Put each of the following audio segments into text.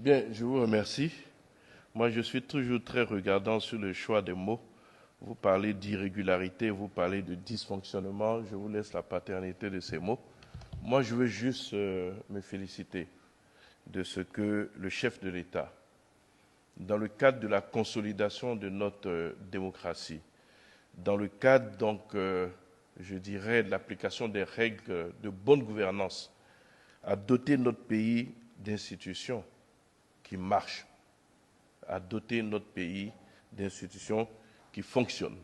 Bien, je vous remercie. Moi, je suis toujours très regardant sur le choix des mots. Vous parlez d'irrégularité, vous parlez de dysfonctionnement. Je vous laisse la paternité de ces mots. Moi, je veux juste me féliciter de ce que le chef de l'État, dans le cadre de la consolidation de notre démocratie, dans le cadre, donc, je dirais, de l'application des règles de bonne gouvernance, a doté notre pays d'institutions qui marchent, a doté notre pays d'institutions qui fonctionnent.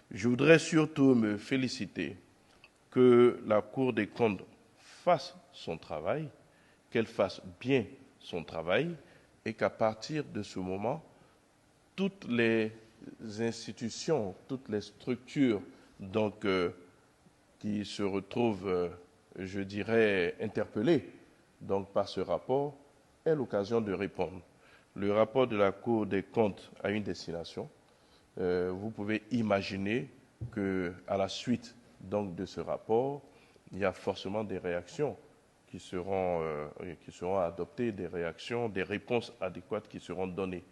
Je voudrais surtout me féliciter que la Cour des comptes fasse son travail, qu'elle fasse bien son travail et qu'à partir de ce moment, toutes les institutions, toutes les structures donc, qui se retrouvent, je dirais, interpellées donc, par ce rapport aient l'occasion de répondre. Le rapport de la Cour des comptes a une destination. Vous pouvez imaginer qu'à la suite donc, de ce rapport, il y a forcément des réactions qui seront adoptées, des réactions, des réponses adéquates qui seront données.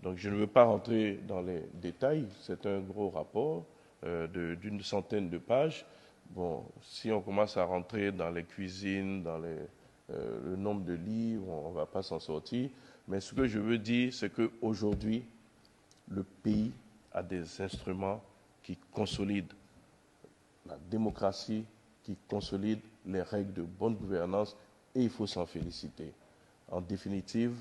Donc je ne veux pas rentrer dans les détails, c'est un gros rapport d'une centaine de pages. Bon, si on commence à rentrer dans les cuisines, dans le nombre de livres, on ne va pas s'en sortir. Mais ce que je veux dire, c'est qu'aujourd'hui, le pays a des instruments qui consolident la démocratie, qui consolident les règles de bonne gouvernance, et il faut s'en féliciter. En définitive,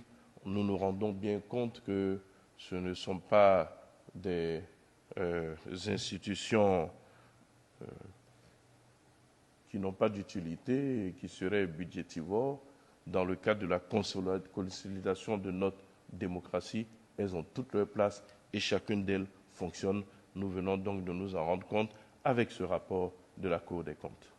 nous nous rendons bien compte que ce ne sont pas des institutions qui n'ont pas d'utilité et qui seraient budgétivores. Dans le cadre de la consolidation de notre démocratie, elles ont toute leur place et chacune d'elles fonctionne. Nous venons donc de nous en rendre compte avec ce rapport de la Cour des comptes.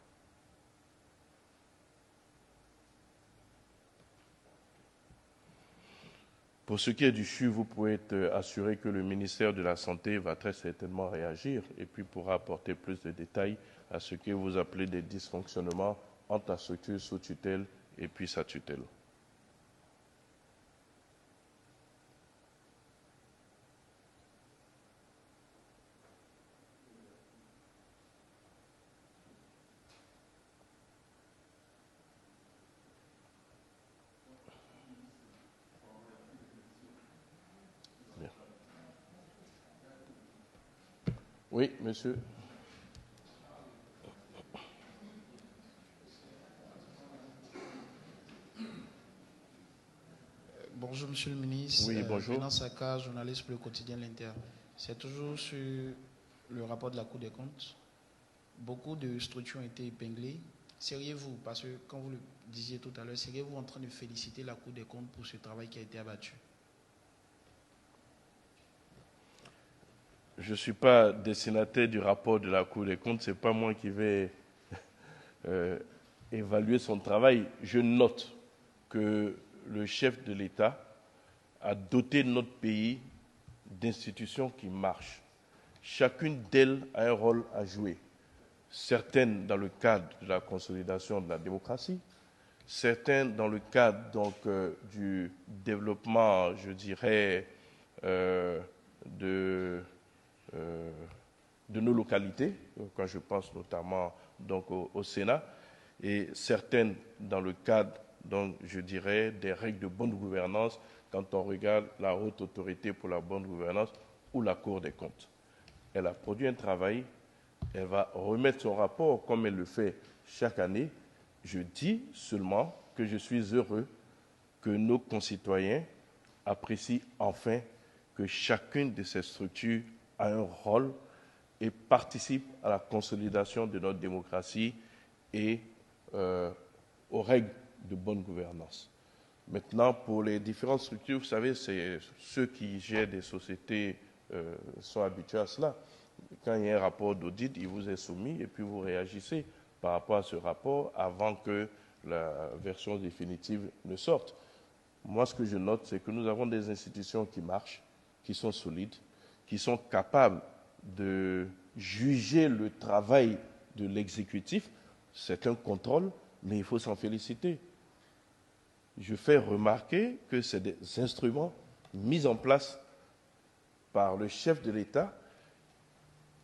Pour ce qui est du CHU, vous pouvez être assuré que le ministère de la Santé va très certainement réagir et puis pourra apporter plus de détails à ce que vous appelez des dysfonctionnements entre la structure sous tutelle et puis sa tutelle. Bien. Oui, monsieur. Bonjour, monsieur le ministre. Oui, bonjour. Venant Saka, journaliste pour le quotidien L'Inter. C'est toujours sur le rapport de la Cour des comptes. Beaucoup de structures ont été épinglées. Seriez-vous, parce que comme vous le disiez tout à l'heure, seriez-vous en train de féliciter la Cour des comptes pour ce travail qui a été abattu? Je ne suis pas destinataire du rapport de la Cour des comptes, ce n'est pas moi qui vais évaluer son travail. Je note que le chef de l'État a doté notre pays d'institutions qui marchent. Chacune d'elles a un rôle à jouer. Certaines dans le cadre de la consolidation de la démocratie, certaines dans le cadre donc, du développement, je dirais, de nos localités, quand je pense notamment donc, au Sénat, et certaines dans le cadre, donc, je dirais, des règles de bonne gouvernance quand on regarde la Haute Autorité pour la bonne gouvernance ou la Cour des comptes. Elle a produit un travail, elle va remettre son rapport comme elle le fait chaque année. Je dis seulement que je suis heureux que nos concitoyens apprécient enfin que chacune de ces structures a un rôle et participe à la consolidation de notre démocratie et aux règles de bonne gouvernance. Maintenant, pour les différentes structures, vous savez, c'est ceux qui gèrent des sociétés sont habitués à cela. Quand il y a un rapport d'audit, il vous est soumis et puis vous réagissez par rapport à ce rapport avant que la version définitive ne sorte. Moi, ce que je note, c'est que nous avons des institutions qui marchent, qui sont solides, qui sont capables de juger le travail de l'exécutif. C'est un contrôle, mais il faut s'en féliciter. je fais remarquer que c'est des instruments mis en place par le chef de l'État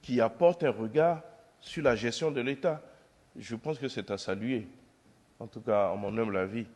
qui apportent un regard sur la gestion de l'État. Je pense que c'est à saluer, en tout cas, en mon humble avis.